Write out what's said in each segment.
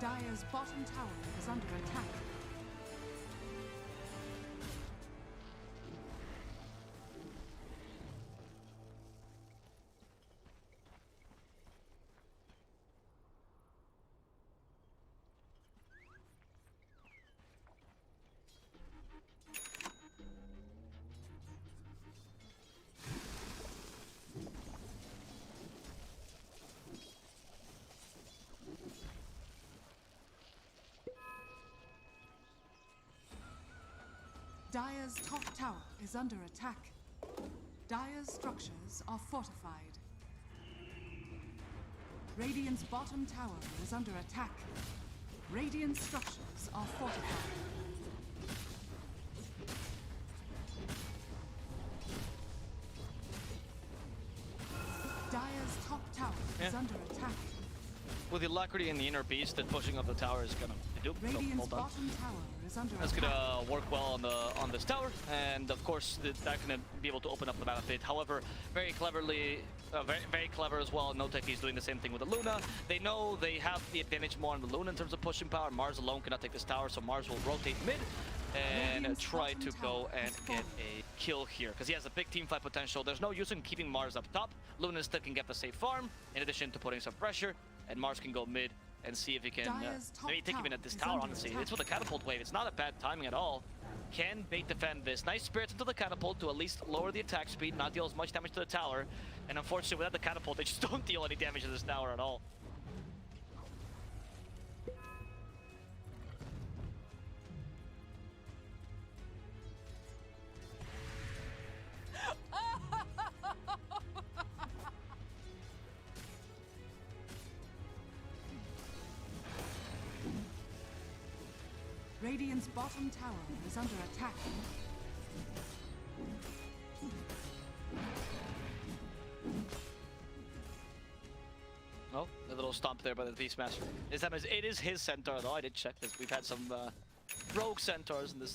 Dire's bottom tower is under attack. Dire's top tower is under attack. Dire's structures are fortified. Radiant's bottom tower is under attack. Radiant's structures are fortified. Dire's top tower is under attack. With the alacrity and the inner beast, that pushing up the tower is gonna do. Radiant's bottom tower is under That's attack. gonna work well on this tower, and of course that's gonna be able to open up the map a bit. However, very cleverly, very clever as well. NoTechies doing the same thing with the Luna. They know they have the advantage more on the Luna in terms of pushing power. Mars alone cannot take this tower, so Mars will rotate mid and try to go and get a kill here, because he has a big team fight potential. There's no use in keeping Mars up top. Luna still can get the safe farm, in addition to putting some pressure, and Mars can go mid and see if he can maybe take him in at this tower, honestly. It's with the catapult wave. It's not a bad timing at all. Can bait defend this. Nice spirits into the catapult to at least lower the attack speed, not deal as much damage to the tower. And unfortunately, without the catapult, they just don't deal any damage to this tower at all. Radiant's bottom tower is under attack. Oh, a little stomp there by the Beastmaster. It is his centaur though. I did check this. We've had some rogue centaurs in this.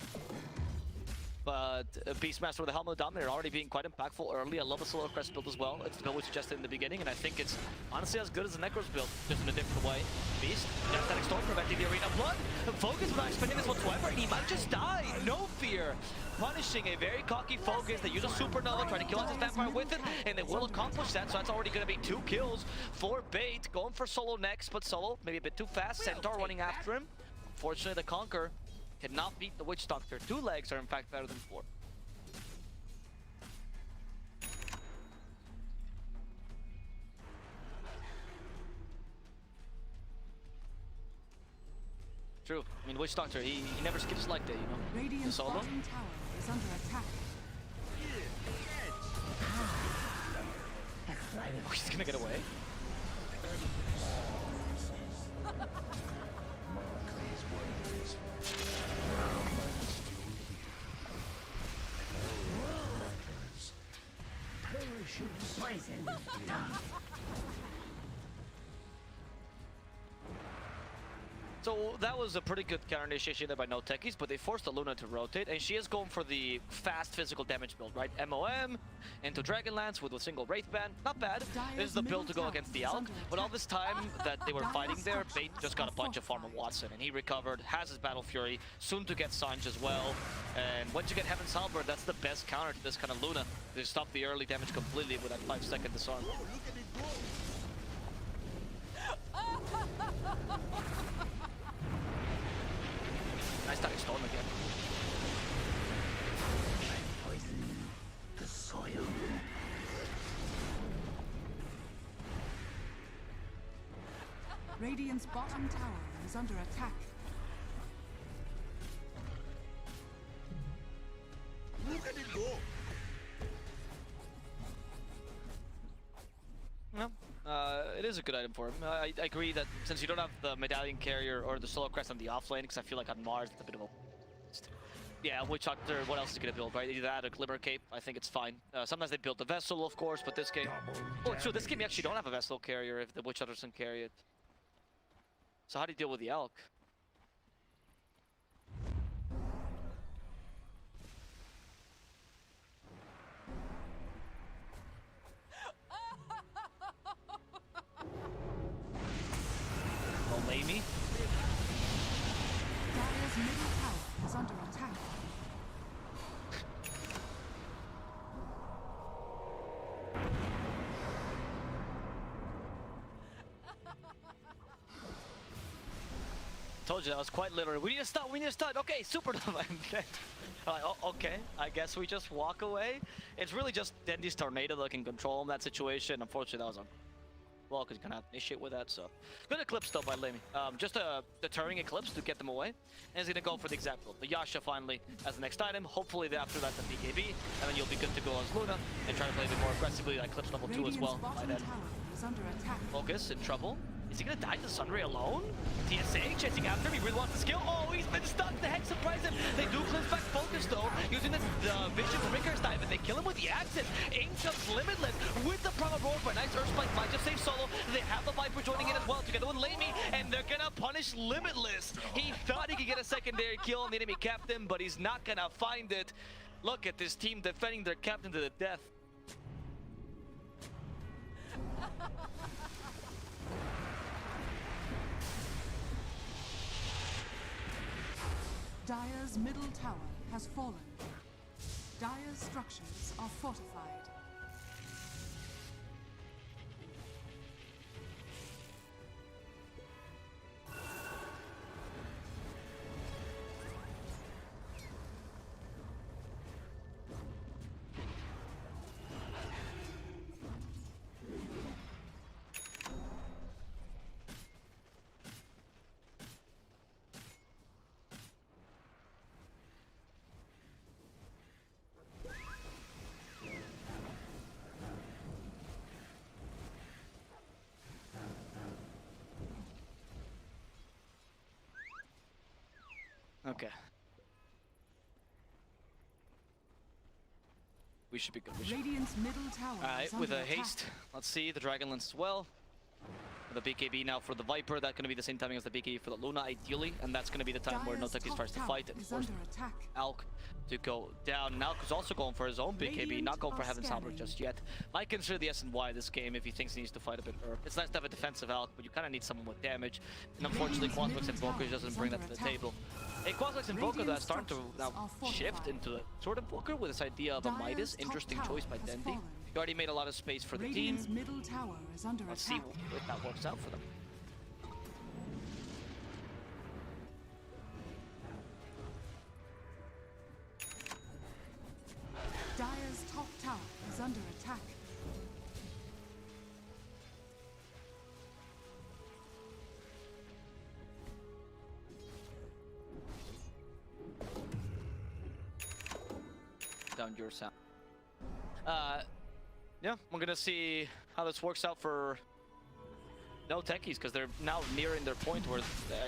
But Beastmaster with the Helmet of Dominator already being quite impactful early. I love the Solar Crest build as well. It's the build we suggested in the beginning, and I think it's honestly as good as the Necros build, just in a different way. Beast, Devastating Storm preventing the Arena Blood. Fogas without expecting this whatsoever, and he might just die. Nofear punishing a very cocky Fogas. They use a Supernova, trying to kill xsvampire with it, and they will accomplish that, so that's already going to be 2 kills for Bait. Going for Solo next, but Solo maybe a bit too fast. Centaur running after him. Unfortunately, the Conquer cannot beat the Witch Doctor. 2 legs are in fact better than 4. True. I mean, Witch Doctor, he never skips like that, you know. Radiant's Solo. bottom tower is under attack. Oh, he's gonna get away. Poison. So that was a pretty good counter initiation there by NoTechies, but they forced the Luna to rotate, and she is going for the fast physical damage build, right? MOM into Dragonlance with a single Wraith Band. Not bad. This is the build to go against the Alk, but all this time that they were fighting there, Bait just got a bunch of farm of Watson, and he recovered, has his Battle Fury, soon to get Sanj as well. And once you get Heaven's Halberd, that's the best counter to this kind of Luna. They stop the early damage completely with that 5-second disarm. Nice Static Storm again. Poison the soil. Radiant's bottom tower is under attack. Look at it go! No, it is a good item for him. I agree that since you don't have the Medallion Carrier or the Solar Crest on the offlane, because I feel like on Mars it's a bit of a... Yeah, Witch Doctor, what else is going to build, right? Either that or Glimmer Cape, I think it's fine. Sometimes they build the Vessel, of course, but this game... Oh, true, this game you actually don't have a Vessel Carrier if the Witch Doctor doesn't carry it. So how do you deal with the Elk? Oh, layme? Told you that was quite literally. We need to stop. We need to stop. Okay, supernova. Like, oh, okay. I guess we just walk away. It's really just Dendi's tornado that can control him, that situation. Unfortunately, that was on. Well, because you kind of initiate with that. So good eclipse though by layme. Just a deterring eclipse to get them away. And he's gonna go for the exact build. The Yasha finally as the next item. Hopefully after that the BKB, and then you'll be good to go as Luna and try to play a bit more aggressively like eclipse level 2 as well. By then, Under attack. Fogas in trouble. Is he gonna die to Sunray alone? TSA chasing after him. He really wants the skill. Oh, he's been stuck. The hex surprised him. They do cleanse back Fogas though, using the vision from Ricker's dive, and they kill him with the accent. In comes Limitless with the proper roll for a nice Earth Spike. Might just save solo. They have the Viper joining in as well together with layme, and they're gonna punish Limitless. He thought he could get a secondary kill on the enemy captain, but he's not gonna find it. Look at this team defending their captain to the death. Dire's middle tower has fallen. Dire's structures are fortified. Okay. We should be good. We should. Radiant's middle tower Alright, is with under a attack. haste. Let's see the Dragon Lance as well. The BKB now for the Viper. That's going to be the same timing as the BKB for the Luna, ideally. And that's going to be the time where Dire's NoTechies top starts to tower fight and is force under attack. Alk to go down. And Alk is also going for his own BKB, Radiant not going for are Heaven's Hammer scanning. just yet. Might consider the S&Y this game if he thinks he needs to fight a bit. It's nice to have a defensive Alk, but you kind of need someone with damage. And unfortunately, Radiant's Quaswex middle Invoker tower doesn't is bring that under to the attack. table. Hey, Quaswex Invoker Radiant that's starting to now structures are shift fortified. into the Sword Invoker with this idea of a Dire's Midas. top Interesting tower choice by has Dendi. fallen. He already made a lot of space for the Radiant's team. middle tower is under Let's see attack. if that works out for them. Dire's top tower is under attack. Down your sound. Yeah, we're gonna see how this works out for NoTechies, because they're now nearing their point where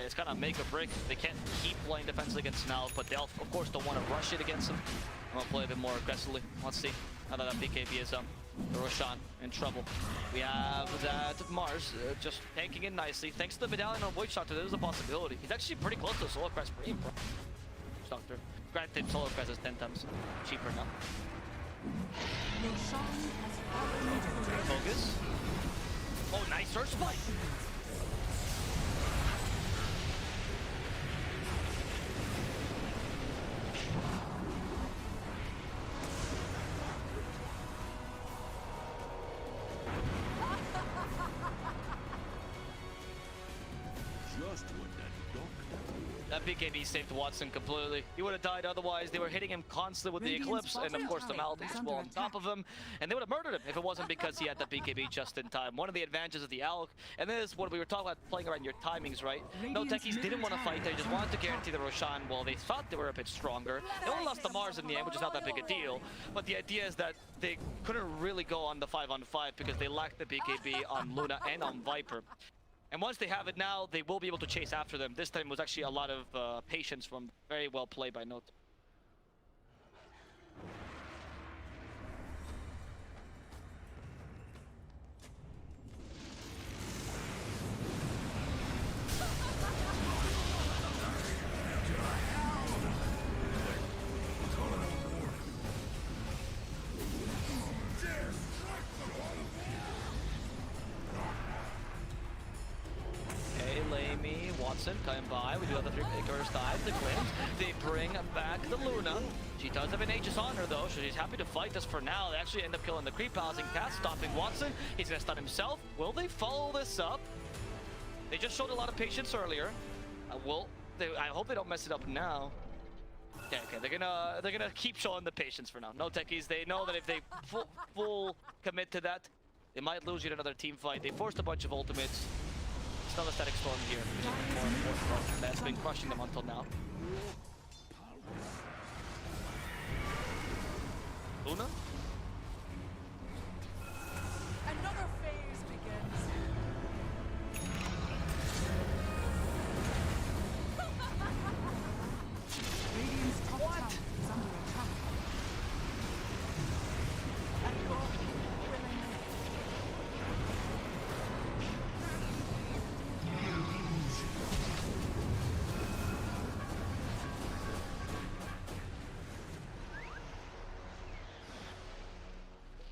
it's kind of make or break. They can't keep playing defensively against Snell, but they of course don't want to rush it against them. I'm gonna play a bit more aggressively. Let's see how that BKB is the Roshan in trouble. We have that Mars just tanking in nicely. Thanks to the medallion on Void Doctor, there's a possibility. He's actually pretty close to the Solar Crest Bream. Doctor. Granted, Solar Crest is 10 times cheaper now. Roshan has fallen to the Fogas. Oh, nice Earth Spike. Just what that doctor. That BKB saved Watson completely. He would have died otherwise. They were hitting him constantly with the Radiant's Eclipse, and of course the bottom Maldives tower is well on under top of him, and they would have murdered him if it wasn't because he had that BKB just in time. One of the advantages of the Alk, and this is what we were talking about, playing around your timings, right? NoTechies didn't want to fight, they just wanted to guarantee the Roshan. Well, they thought they were a bit stronger. They only lost the Mars in the end, which is not that big a deal, but the idea is that they couldn't really go on the 5-on-5 because they lacked the BKB on Luna and on Viper. And once they have it now, they will be able to chase after them. This time was actually a lot of patience from very well played by Note. Watson coming by. We do have the 3 Icarus dive, the cleanse. They bring back the Luna. She does have an Aegis on her though, so she's happy to fight this for now. They actually end up killing the creep housing cat, stopping Watson. He's gonna stun himself. Will they follow this up? They just showed a lot of patience earlier. I hope they don't mess it up now. Okay, they're gonna keep showing the patience for now. NoTechies, they know that if they full commit to that, they might lose yet another team fight. They forced a bunch of ultimates. It's not a static storm here, which is more important. That's been crushing them until now. Luna? Another phase begins. Radiant's top tower is under attack.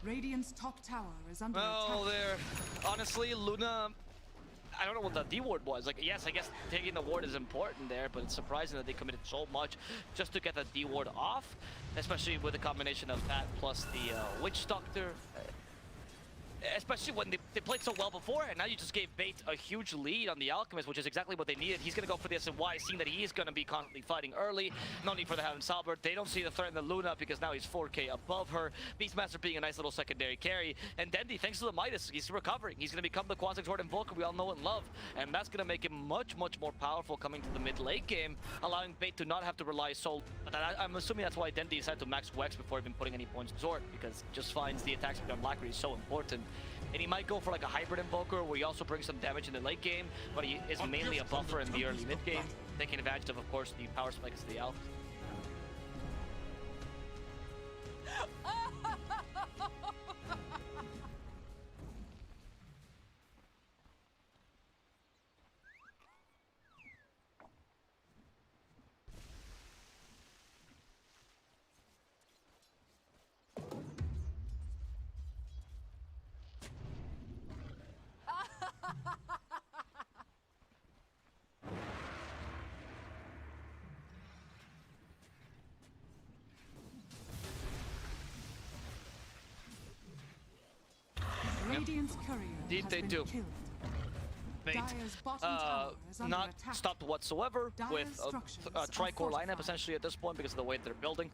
Radiant's top tower is under Well, attack. there. Honestly, Luna. I don't know what the D ward was. Like, yes, I guess taking the ward is important there, but it's surprising that they committed so much just to get the D ward off, especially with the combination of that plus the Witch Doctor. Especially when they played so well before, and now you just gave Bait a huge lead on the Alchemist, which is exactly what they needed. He's going to go for the SNY, seeing that he is going to be constantly fighting early. No need for the Heaven Salbert. They don't see the threat in the Luna because now he's 4k above her. Beastmaster being a nice little secondary carry. And Dendi, thanks to the Midas, he's recovering. He's going to become the Quasi-Sword Invoker we all know and love. And that's going to make him much, much more powerful coming to the mid-late game, allowing Bait to not have to rely so... But I'm assuming that's why Dendi decided to max Wex before even putting any points to Sword, because it just finds the attack speed on Blackberry is so important. And he might go for like a hybrid invoker where he also brings some damage in the late game, but he is mainly a buffer in the early mid game, taking advantage of course, the power spikes of the Alpha. Radiant's courier Indeed has they been do. killed. Bait, Dire's bottom tower is under not attack. stopped whatsoever Dire's with structures a are tri-core lineup fortified. essentially at this point because of the way they're building.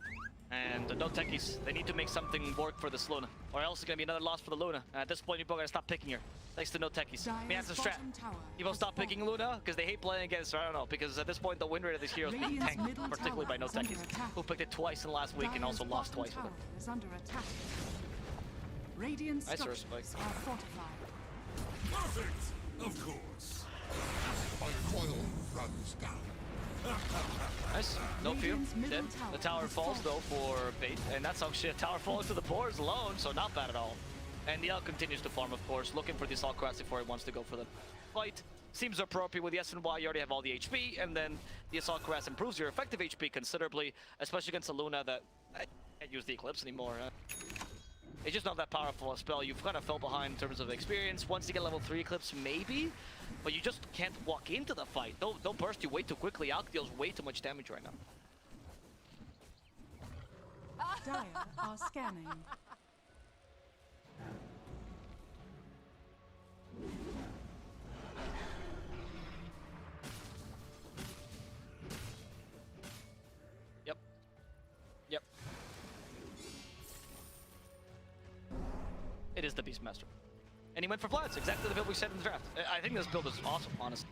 And the NoTechies, they need to make something work for this Luna, or else it's gonna be another loss for the Luna. And at this point, people are gonna stop picking her. Thanks to NoTechies. Me Dire's the strat. bottom tower People has stop picking fallen. Luna because they hate playing against her. I don't know, because at this point, the win rate of these heroes being Radiant's tanked, middle particularly by tower is under NoTechies, attack. who picked it twice in the last week and also Dire's lost bottom twice with tower it. is under attack. Radiant Nice structures spike. are fortified. Perfect! Of course. My coil runs down. Nice. No fear. Radiant's middle Dead. tower The tower has falls though fallen. for Bait, and that's how shit. Tower falls to the pores alone, so not bad at all. And the L continues to farm, of course, looking for the Assault Cuirass before he wants to go for the fight. Seems appropriate with the SNY, you already have all the HP, and then the Assault Cuirass improves your effective HP considerably, especially against a Luna that I can't use the Eclipse anymore. It's just not that powerful a spell. You've kind of fell behind in terms of experience. Once you get level 3 Eclipse, maybe, but you just can't walk into the fight. Don't burst you way too quickly. Alk deals way too much damage right now. Dire are scanning. Yep. Yep. It is the Beastmaster. And he went for flats, exactly the build we said in the draft. I think this build is awesome, honestly.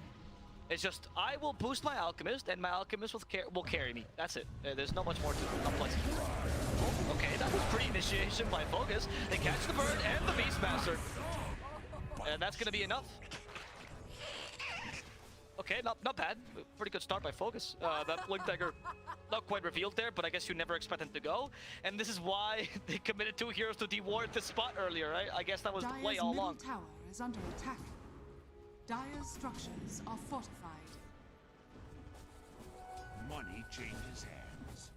It's just, I will boost my Alchemist, and my Alchemist will carry me. That's it. There's not much more to complex. Oh, okay, that was pre-initiation by Fogas. They catch the bird and the Beastmaster. And that's gonna be enough. Okay, not bad. Pretty good start by Fogas. That Blink Dagger not quite revealed there, but I guess you never expect him to go. And this is why they committed 2 heroes to deward this spot earlier, right? I guess that was the play Dire's all middle along. tower is under attack. Dire's structures are fortified. Money changes hands.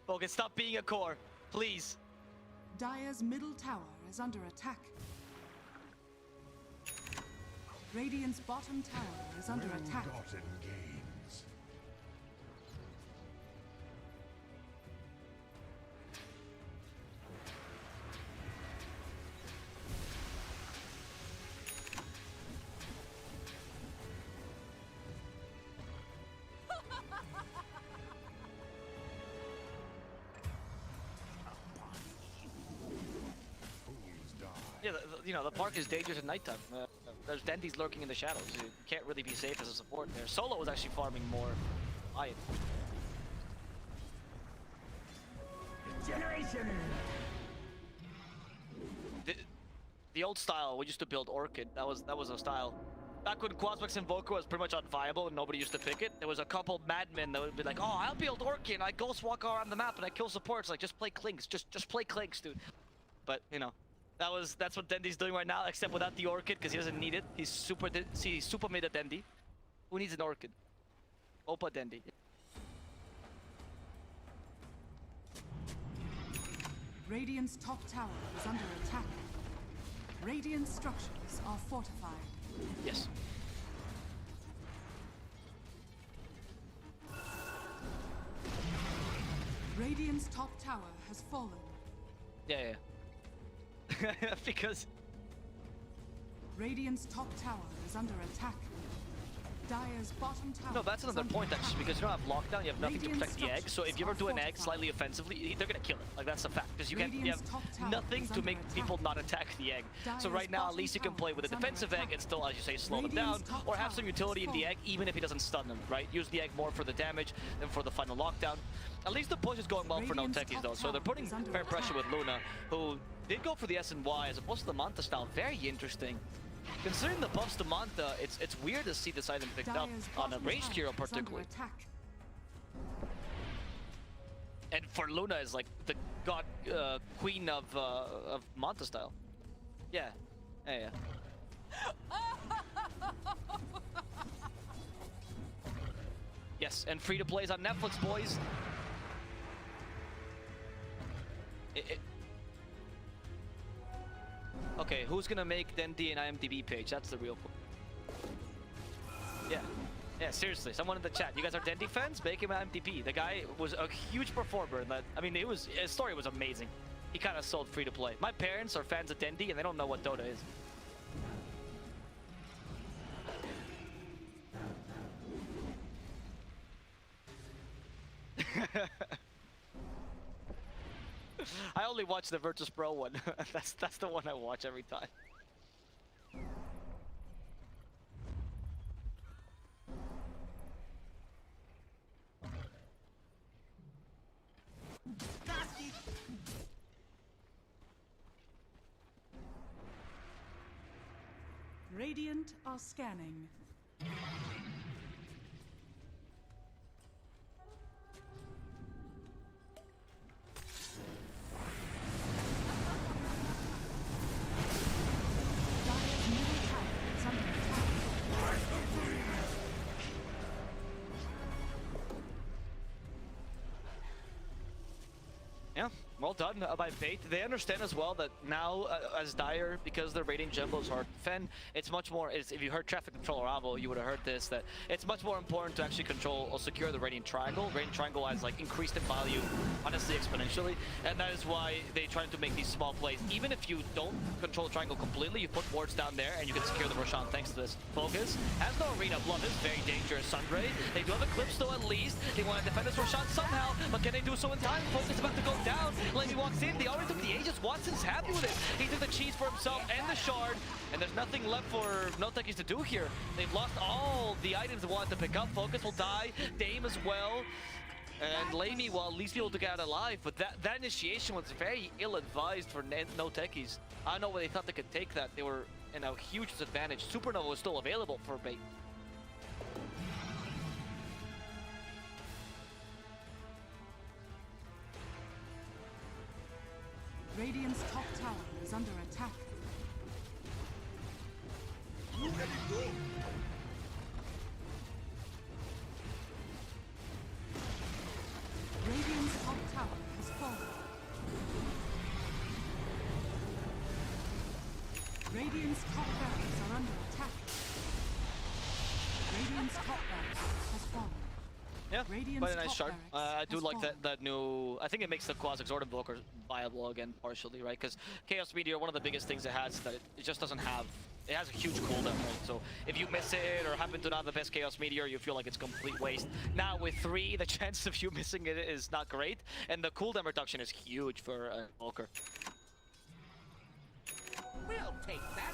Fogas, stop being a core, please. Dire's middle tower is under attack. Radiant's bottom tower is under attack. Well-gotten gains. Yeah, you know, the park is dangerous at nighttime. There's Dendis lurking in the shadows. You can't really be safe as a support there. Solo was actually farming more. Generation. The old style, we used to build Orchid. That was a style. Back when Quasmax Invoker was pretty much unviable and nobody used to pick it, there was a couple madmen that would be like, oh, I'll build Orchid and I ghost walk around the map and I kill supports. Like, just play Clinks. Just play Clinks, dude. But, you know, that's what Dendi's doing right now, except without the Orchid, because he doesn't need it. He's super made a Dendi. Who needs an Orchid? Opa Dendi. Radiant's top tower is under attack. Radiant structures are fortified. Yes. Radiant's top tower has fallen. Yeah. Because Radiant's top tower is under attack. Dire's bottom tower. no, that's another point actually, because you don't have lockdown, you have nothing to protect the egg. So if you ever do an egg slightly offensively, they're gonna kill it. Like, that's a fact, because you have nothing to make people not attack the egg. So right now, at least you can play with a defensive egg and still, as you say, slow them down, or have some utility in the egg, even if he doesn't stun them. Right? Use the egg more for the damage than for the final lockdown. At least the push is going well for NoTechies though, so they're putting fair pressure with Luna, who did go for the SNY as opposed to the Manta style. Very interesting. Considering the buffs to Manta, it's weird to see this item picked up on a ranged hero particularly. And for Luna is like the god queen of Manta style. Yeah. Yes, and free to plays on Netflix, boys. Okay, who's gonna make Dendi an IMDb page? That's the real point. Yeah, seriously, someone in the chat. You guys are Dendi fans? Make him an IMDb. The guy was a huge performer. I mean, his story was amazing. He kind of sold free to play. My parents are fans of Dendi, and they don't know what Dota is. I only watch the Virtus Pro one. that's the one I watch every time. Radiant are scanning. Yeah, well done by Fate. They understand as well that now, as Dire, because their rating jumbo is hard to defend, it's much more, if you heard Traffic Controller Avo, you would have heard this, that it's much more important to actually control or secure the Radiant Triangle. Radiant Triangle has like increased in value, honestly, exponentially, and that is why they try to make these small plays. Even if you don't control the triangle completely, you put wards down there and you can secure the Roshan thanks to this. Fogas has no arena blood, is very dangerous. Sunray, they do have a Clips though at least. They want to defend this Roshan somehow, but can they do so in time? Fogas is about to go down. layme walks in, they already took the Aegis. Watson's happy with it. He took the cheese for himself and the shard, and there's nothing left for NoTechies to do here. They've lost all the items they wanted to pick up. Fogas will die, Dame as well. And layme will at least be able to get out alive, but that initiation was very ill-advised for NoTechies. I don't know where they thought they could take that. They were in a huge disadvantage. Supernova was still available for bait. Radiant's top tower is under attack. Look at it go! Radiant's top tower has fallen. Radiant's top barracks are under attack. Radiant's top barracks has fallen. Yeah, Radiant's quite a nice top chart. I do has like fallen. that new. I think it makes the Quas Exhort Invoker viable again, partially, right? Because Chaos Meteor, one of the biggest things it has is that it just doesn't have. It has a huge cooldown, right? So if you miss it or happen to not have the best Chaos Meteor, you feel like it's complete waste. Now with 3, the chance of you missing it is not great, and the cooldown reduction is huge for Invoker. We'll take that.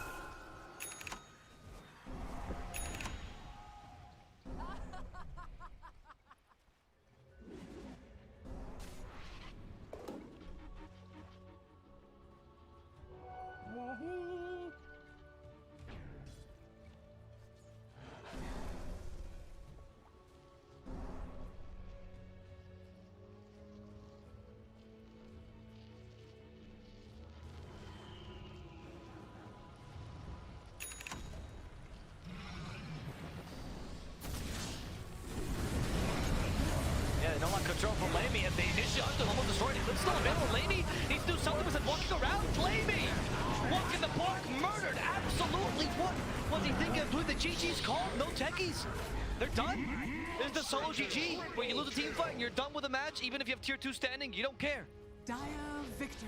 Yeah, they don't want control from layme, and the initial hunter almost destroyed. It's still available. layme needs to do something with it. Walking around, layme! Walking the park, murdered, absolutely. What was he thinking of doing? The GG's called, no techies. They're done. There's the solo GG, where you lose a team fight and you're done with a match. Even if you have tier 2 standing, you don't care. Dire victory.